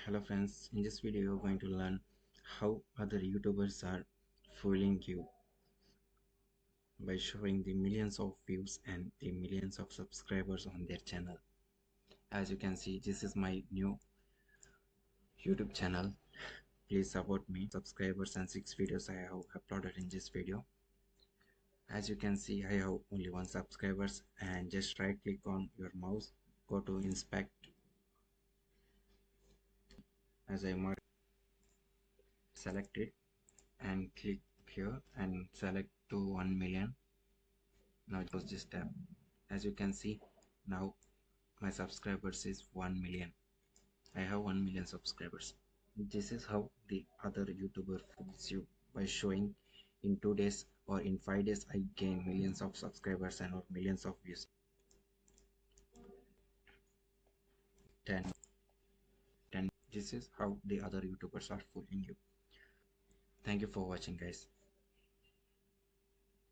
Hello friends, in this video you're going to learn how other YouTubers are fooling you by showing the millions of views and the millions of subscribers on their channel. As you can see, this is my new YouTube channel. Please support me. Subscribers and 6 videos I have uploaded in this video. As you can see, I have only 1 subscribers, and just right click on your mouse, go to inspect. As I mark, select it and click here and select to 1 million. Now close this tab. As you can see, now my subscribers is 1 million. I have 1 million subscribers. This is how the other YouTuber fools you by showing in 2 days or in 5 days I gain millions of subscribers and or millions of views. 10. This is how the other YouTubers are fooling you. Thank you for watching, guys.